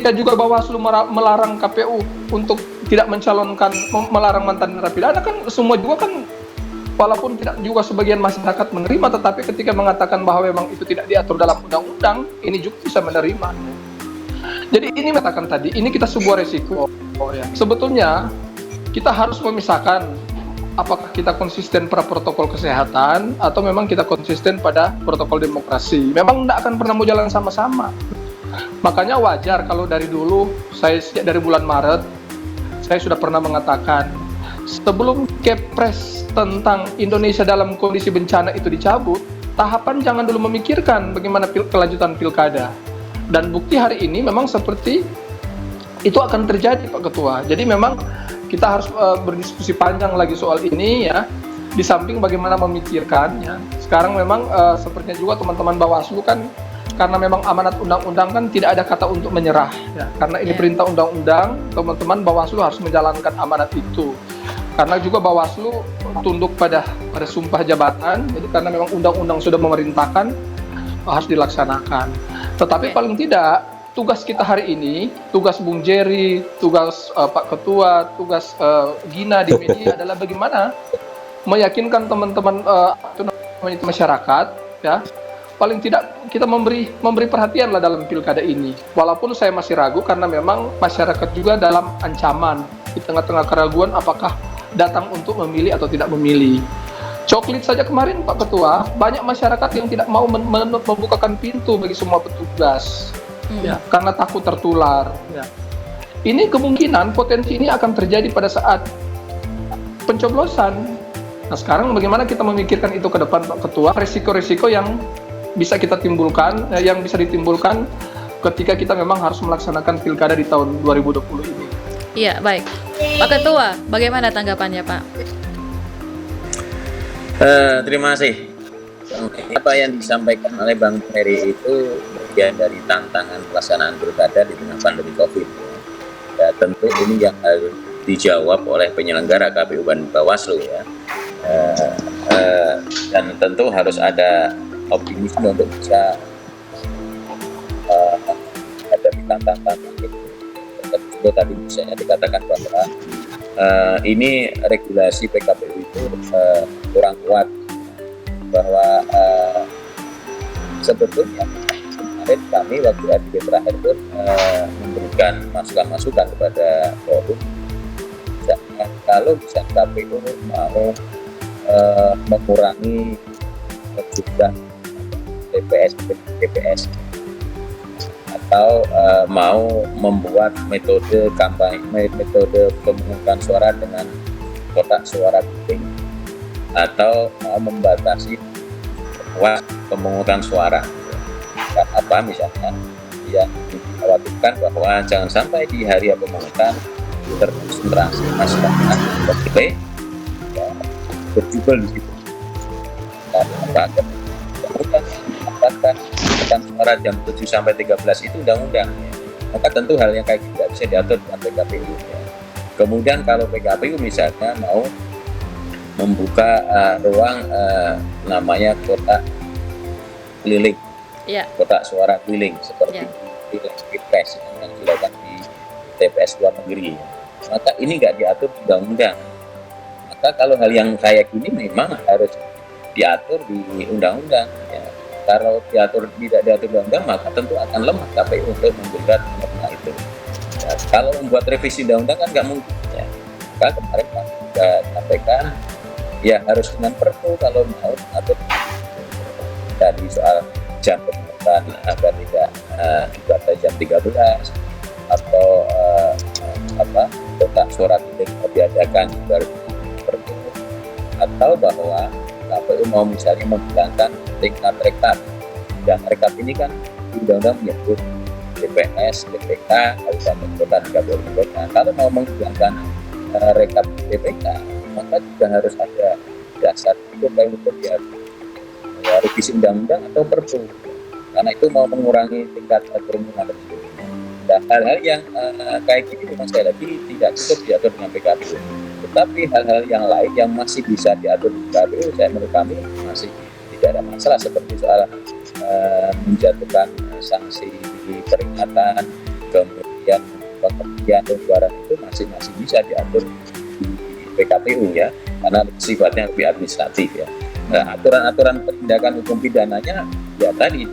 ketika juga Bawaslu melarang KPU untuk tidak mencalonkan, melarang mantan narapidana, kan semua juga kan, walaupun tidak juga sebagian masyarakat menerima, tetapi ketika mengatakan bahwa memang itu tidak diatur dalam undang-undang, ini juga bisa menerima. Jadi ini katakan tadi, ini kita sebuah resiko. Sebetulnya kita harus memisahkan apakah kita konsisten pada protokol kesehatan atau memang kita konsisten pada protokol demokrasi. Memang tidak akan pernah mau jalan sama-sama. Makanya wajar kalau dari dulu, saya sejak dari bulan Maret, saya sudah pernah mengatakan, sebelum Kepres tentang Indonesia dalam kondisi bencana itu dicabut, tahapan jangan dulu memikirkan bagaimana kelanjutan pilkada. Dan bukti hari ini memang seperti itu akan terjadi, Pak Ketua. Jadi memang kita harus berdiskusi panjang lagi soal ini ya. Di samping bagaimana memikirkan ya. Sekarang memang sepertinya juga teman-teman Bawaslu kan, karena memang amanat undang-undang kan tidak ada kata untuk menyerah ya. Karena ini perintah undang-undang, teman-teman Bawaslu harus menjalankan amanat itu. Karena juga Bawaslu tunduk pada sumpah jabatan. Jadi karena memang undang-undang sudah memerintahkan, harus dilaksanakan. Tetapi paling tidak tugas kita hari ini, tugas Bung Jerry, tugas Pak Ketua, tugas Gina di media adalah bagaimana meyakinkan teman-teman masyarakat, ya, paling tidak kita memberi perhatian lah dalam pilkada ini. Walaupun saya masih ragu karena memang masyarakat juga dalam ancaman di tengah-tengah keraguan apakah datang untuk memilih atau tidak memilih. Coklit saja kemarin Pak Ketua, banyak masyarakat yang tidak mau membukakan pintu bagi semua petugas. Ya, karena takut tertular. Ya. Ini kemungkinan potensi ini akan terjadi pada saat pencoblosan. Nah sekarang bagaimana kita memikirkan itu ke depan Pak Ketua, resiko-resiko yang bisa kita timbulkan, yang bisa ditimbulkan ketika kita memang harus melaksanakan pilkada di tahun 2020 ini. Iya, baik. Pak Ketua, bagaimana tanggapannya Pak? Terima kasih. Apa yang disampaikan oleh Bang Ferry itu bagian dari tantangan pelaksanaan pilkada di tengah pandemi COVID. Ya, tentu ini yang harus dijawab oleh penyelenggara KPU dan Bawaslu ya. Dan tentu harus ada optimisme untuk bisa ada tantangan itu. Tentu tadi misalnya dikatakan bahwa ini regulasi PKPU itu kurang kuat. Bahwa sebetulnya kemarin kami waktu RDP terakhir pun memberikan masukan-masukan kepada forum kalau bisa KPU mau mengurangi jumlah TPS atau mau membuat metode kampanye, metode pemungutan suara dengan kotak suara kuning, atau mau membatasi pemungutan suara. Karena apa misalnya yang dikhawatirkan bahwa jangan sampai di hari pemungutan terkonsentrasi masyarakat berjubel di situ. Karena apa? Kemudian mendapatkan pemungutan suara jam 7 sampai 13 itu undang-undang. Maka tentu hal yang kayak gitu tidak bisa diatur dengan PKPU. Kemudian kalau PKPU misalnya mau membuka ruang namanya kotak keliling, kotak suara keliling seperti di Pilpres yang dilakukan di TPS luar negeri. Maka ini nggak diatur undang-undang. Maka kalau hal yang kayak gini memang harus diatur di undang-undang. Ya. Kalau tidak diatur undang-undang, maka tentu akan lemah KPU untuk menggugat norma itu. Ya, kalau membuat revisi undang-undang kan nggak mungkin. Ya. Maka kemarin Pak juga sampaikan, ya harus dengan perpu kalau mau atau dari soal jam pemungutan agar tidak dibatas jam 13 atau kotak suara keliling diadakan baru perpu, atau bahwa KPU mau misalnya menghilangkan tingkat rekap, dan rekap ini kan di undang-undang menyebut DPS, DPK, kabupaten kota, 30 kota. Kalau mau menghilangkan rekap DPK, maka juga harus ada dasar hukum yang ya, revisi undang-undang atau perpu, karena itu mau mengurangi tingkat kerumunan tersebut. Dan hal-hal yang kayak gini memang sekali lagi tidak cukup diatur dengan PKPU, tetapi hal-hal yang lain yang masih bisa diatur di PKPU, saya menurut kami masih tidak ada masalah, seperti soal menjatuhkan sanksi peringatan, kemudian pengertian pembubaran itu masih bisa diatur di PKPU ya, karena sifatnya lebih administratif ya. Nah, aturan-aturan penindakan hukum pidananya ya tadi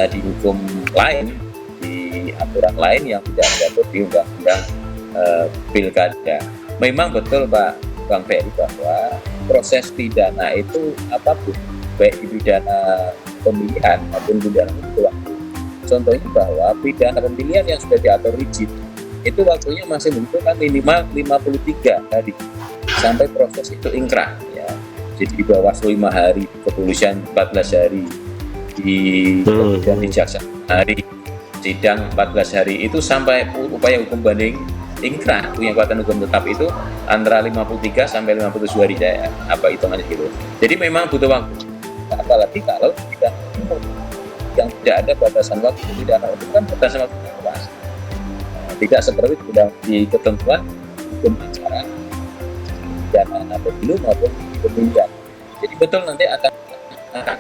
di hukum lain, di aturan lain yang tidak diatur di undang-undang pilkada. Memang betul Pak Bang Ferry bahwa proses pidana itu apapun, baik di pidana pemilihan maupun pidana itu waktu. Contohnya bahwa pidana pemilihan yang sudah diatur rigid itu waktunya masih membutuhkan minimal 53 hari sampai proses itu ingkrah ya. Jadi di bawah 5 hari, kepolisian 14 hari, kemudian di jaksa hari, sidang 14 hari itu sampai upaya hukum banding ingkrah, punya kekuatan hukum tetap itu antara 53 sampai 57 hari saya hitungannya gitu. Jadi memang butuh waktu. Apalagi kalau tidak yang tidak ada batasan waktu, tidak ada itu kan batasan waktu yang luas. Tidak seperti sudah di ketentuan hukum acara pidana pemilu maupun pemilihan. Jadi betul nanti akan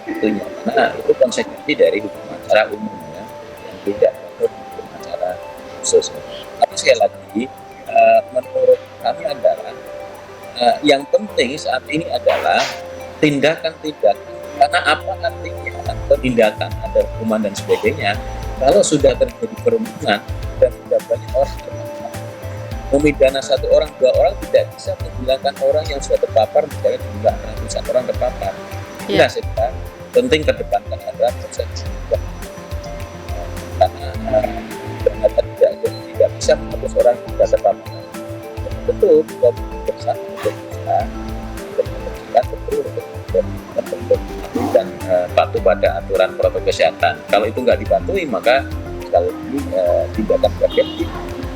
itunya, karena itu konsekuensi dari hukum acara umumnya yang tidak menurut hukum acara khusus. Tapi sekali lagi, menurut kami adalah yang penting saat ini adalah tindakan-tindakan. Karena apa artinya tindakan, ada hukuman dan sebagainya. Kalau sudah terjadi kerumunan dan sudah banyak orang terpapar, memidana 1 orang, 2 orang tidak bisa menghilangkan orang yang sudah terpapar, misalnya jumlah ratusan orang terpapar. Inilah saya penting kedepankan adalah proses karena ternyata tidak bisa menghapus orang yang sudah terpapar. Betul, kita bersama untuk bisa memperhatikan betul dan patuh pada aturan protokol kesehatan. Kalau itu nggak dipatuhi, maka sekali lagi tindakan preventif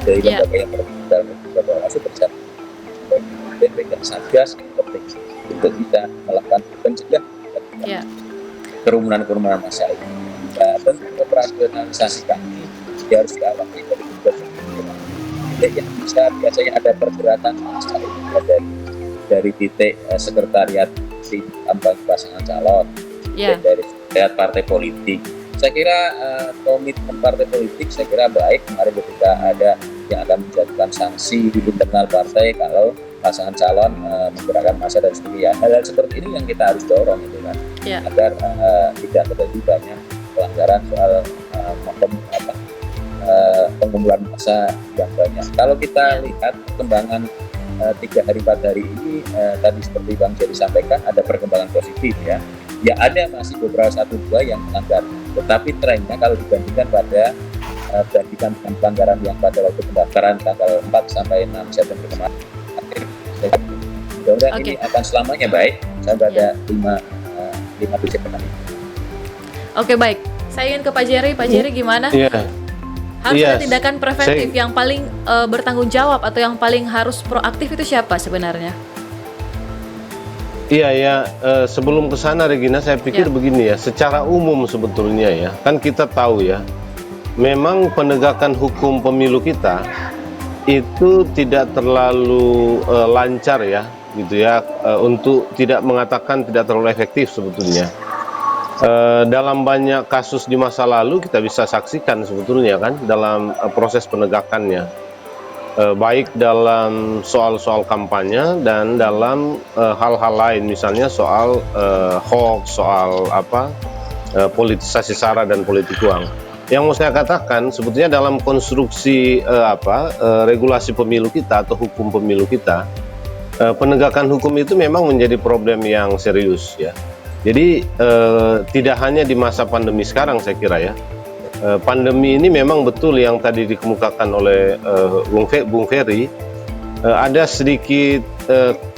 dari lembaga yang berwenang dalam beberapa kasus bersama dan satgas penting untuk kita melakukan pencegah kerumunan massa ini. Tentu operasionalisasi kami harus diawasi dari titik yang biasanya ada pergerakan massa dari titik sekretariat di kampanye pasangan calon dan dari sekretariat partai politik. Saya kira komitmen partai politik saya kira baik. Kemarin ketika ada yang akan menjatuhkan sanksi di internal partai kalau pasangan calon menggerakkan massa dan sebagainya. Hal seperti ini yang kita harus dorong itu kan, agar tidak terjadi banyak pelanggaran soal pengumpulan massa yang banyak. Kalau kita lihat perkembangan 3 hari 4 hari ini tadi seperti Bang Jerry sampaikan ada perkembangan positif ya. Ya ada masih beberapa 1-2 yang melanggar, tetapi trennya kalau dibandingkan pada dengan pelanggaran yang pada waktu pendaftaran tanggal 4 sampai 6 September kemarin, mudah-mudahan ini akan selamanya baik sampai ada 5 Desember nanti. Oke, baik. Saya ingin ke Pak Jerry. Pak Jerry gimana? Harus ada tindakan preventif yang paling bertanggung jawab atau yang paling harus proaktif itu siapa sebenarnya? Iya, sebelum ke sana Regina, saya pikir begini ya, secara umum sebetulnya ya, kan kita tahu ya, memang penegakan hukum pemilu kita itu tidak terlalu lancar ya, gitu ya, untuk tidak mengatakan tidak terlalu efektif sebetulnya. Dalam banyak kasus di masa lalu kita bisa saksikan sebetulnya kan dalam proses penegakannya, baik dalam soal-soal kampanye dan dalam hal-hal lain, misalnya soal hoax, soal politisasi sara dan politik uang. Yang mau saya katakan sebetulnya dalam konstruksi regulasi pemilu kita atau hukum pemilu kita, penegakan hukum itu memang menjadi problem yang serius ya. Jadi tidak hanya di masa pandemi sekarang saya kira ya, pandemi ini memang betul yang tadi dikemukakan oleh Bung Ferry, ada sedikit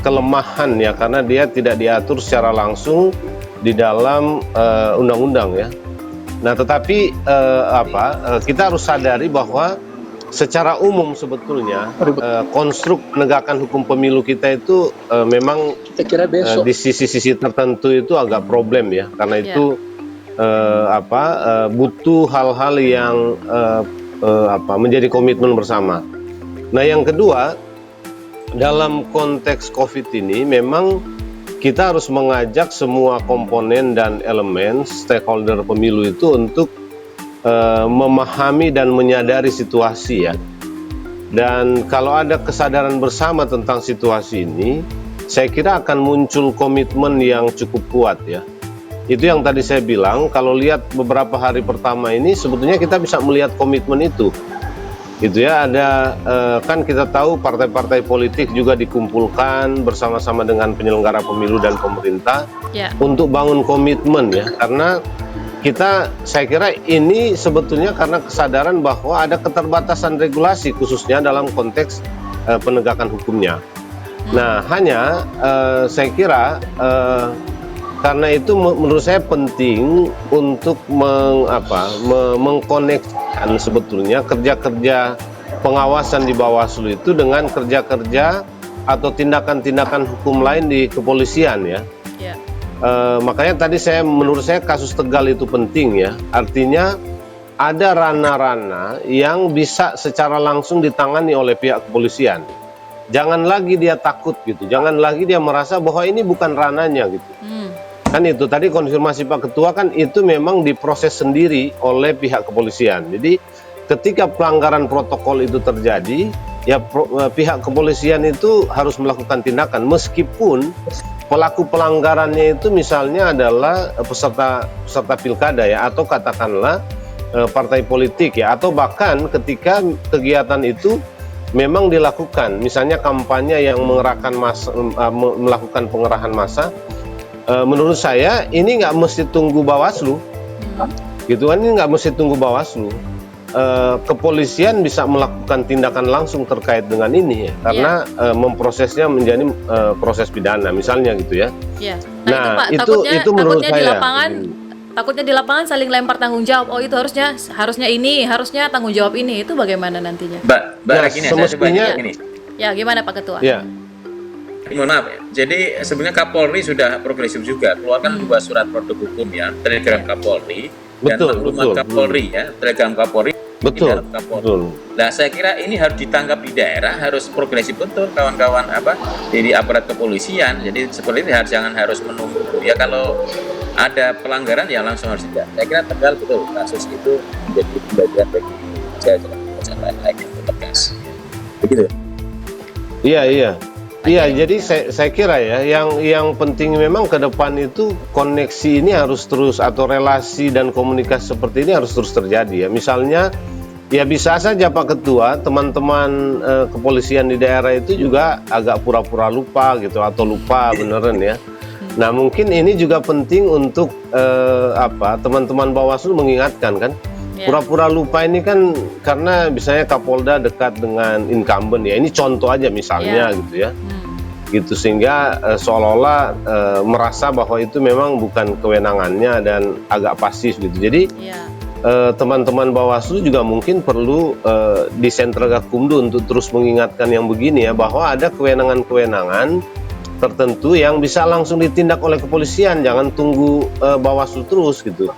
kelemahan ya, karena dia tidak diatur secara langsung di dalam undang-undang ya. Nah tetapi kita harus sadari bahwa secara umum sebetulnya konstruk penegakan hukum pemilu kita itu memang kita kira besok di sisi-sisi tertentu itu agak problem ya, karena itu butuh hal-hal yang menjadi komitmen bersama. Nah yang kedua, dalam konteks COVID ini memang kita harus mengajak semua komponen dan elemen stakeholder pemilu itu untuk memahami dan menyadari situasi ya. Dan kalau ada kesadaran bersama tentang situasi ini, saya kira akan muncul komitmen yang cukup kuat ya. Itu yang tadi saya bilang, kalau lihat beberapa hari pertama ini sebetulnya kita bisa melihat komitmen itu. Gitu ya, ada kan kita tahu partai-partai politik juga dikumpulkan bersama-sama dengan penyelenggara pemilu dan pemerintah untuk bangun komitmen ya. Karena saya kira ini sebetulnya karena kesadaran bahwa ada keterbatasan regulasi khususnya dalam konteks penegakan hukumnya. Nah, hanya saya kira karena itu menurut saya penting untuk mengkonekkan sebetulnya kerja-kerja pengawasan di Bawaslu itu dengan kerja-kerja atau tindakan-tindakan hukum lain di kepolisian ya. Makanya tadi menurut saya kasus Tegal itu penting ya. Artinya ada ranah-ranah yang bisa secara langsung ditangani oleh pihak kepolisian. Jangan lagi dia takut gitu. Jangan lagi dia merasa bahwa ini bukan ranahnya gitu. Kan itu tadi konfirmasi Pak Ketua kan itu memang diproses sendiri oleh pihak kepolisian. Jadi ketika pelanggaran protokol itu terjadi, ya pihak kepolisian itu harus melakukan tindakan meskipun pelaku pelanggarannya itu misalnya adalah peserta pilkada ya, atau katakanlah partai politik ya, atau bahkan ketika kegiatan itu memang dilakukan, misalnya kampanye yang mengerahkan massa, melakukan pengerahan massa, menurut saya ini nggak mesti tunggu Bawaslu, gitu kan, ini nggak mesti tunggu Bawaslu. Kepolisian bisa melakukan tindakan langsung terkait dengan ini ya, karena memprosesnya menjadi proses pidana misalnya gitu ya. Nah, itu menurut saya di lapangan, takutnya di lapangan saling lempar tanggung jawab. Oh, itu harusnya tanggung jawab ini. Itu bagaimana nantinya? Semestinya gini. Ya, gimana Pak Ketua? Ya. Mohon maaf ya. Jadi sebenarnya Kapolri sudah progresif juga keluarkan 2 surat produk hukum ya, telegram Kapolri dan maklumat Kapolri ya, telegram Kapolri. Betul. Nah, saya kira ini harus ditangkap di daerah, harus progresif betul kawan-kawan di aparat kepolisian. Jadi seperti ini jangan harus menunggu ya, kalau ada pelanggaran ya langsung harus tidak. Saya kira Tegal betul kasus itu menjadi bagian bagi jajaran lain yang tegas. Begitu. Iya. Jadi saya kira ya yang penting memang ke depan itu koneksi ini harus terus, atau relasi dan komunikasi seperti ini harus terus terjadi ya. Misalnya ya bisa saja Pak Ketua, teman-teman kepolisian di daerah itu juga agak pura-pura lupa gitu, atau lupa beneran ya. Nah, mungkin ini juga penting untuk teman-teman Bawaslu mengingatkan kan. Pura-pura lupa ini kan karena misalnya Kapolda dekat dengan incumbent ya, ini contoh aja misalnya gitu ya, gitu, sehingga seolah-olah merasa bahwa itu memang bukan kewenangannya dan agak pasif gitu. Jadi teman-teman Bawaslu juga mungkin perlu di Sentral Gakumdu untuk terus mengingatkan yang begini ya, bahwa ada kewenangan-kewenangan tertentu yang bisa langsung ditindak oleh kepolisian, jangan tunggu Bawaslu terus gitu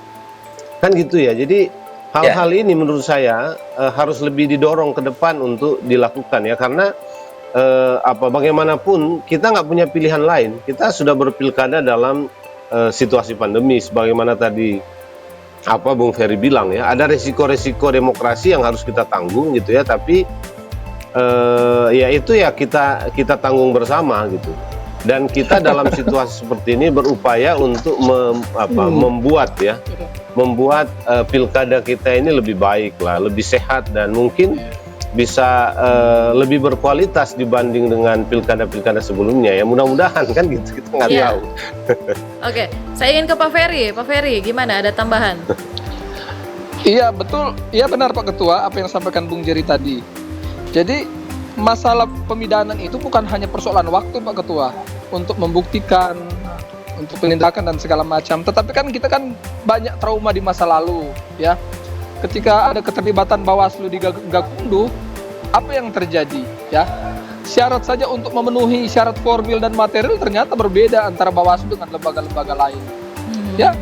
kan, gitu ya. Jadi hal-hal ini menurut saya harus lebih didorong ke depan untuk dilakukan ya, karena bagaimanapun kita nggak punya pilihan lain. Kita sudah berpilkada dalam situasi pandemi, sebagaimana tadi Bung Ferry bilang ya, ada resiko-resiko demokrasi yang harus kita tanggung gitu ya, tapi ya itu ya kita tanggung bersama gitu. Dan kita dalam situasi seperti ini berupaya untuk membuat pilkada kita ini lebih baik lah, lebih sehat, dan mungkin bisa lebih berkualitas dibanding dengan pilkada-pilkada sebelumnya ya. Mudah-mudahan kan gitu, kita nggak tahu. Oke, saya ingin ke Pak Ferry. Pak Ferry, gimana? Ada tambahan? Iya betul, iya benar Pak Ketua apa yang sampaikan Bung Jerry tadi. Jadi masalah pemidanan itu bukan hanya persoalan waktu Pak Ketua untuk membuktikan, untuk penindakan dan segala macam. Tetapi kan kita kan banyak trauma di masa lalu ya. Ketika ada keterlibatan Bawaslu di Gakumdu, apa yang terjadi ya? Syarat saja untuk memenuhi syarat formil dan material ternyata berbeda antara Bawaslu dengan lembaga-lembaga lain. Ya,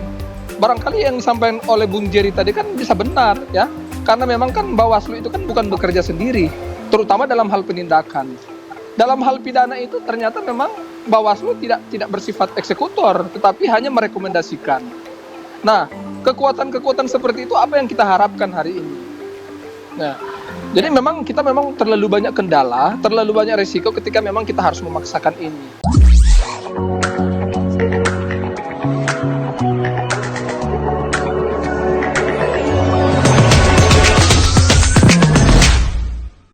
barangkali yang disampaikan oleh Bung Jerry tadi kan bisa benar ya. Karena memang kan Bawaslu itu kan bukan bekerja sendiri, terutama dalam hal penindakan. Dalam hal pidana itu ternyata memang Bawaslu tidak bersifat eksekutor, tetapi hanya merekomendasikan. Nah, kekuatan-kekuatan seperti itu apa yang kita harapkan hari ini? Nah, jadi memang kita terlalu banyak kendala, terlalu banyak resiko ketika memang kita harus memaksakan ini.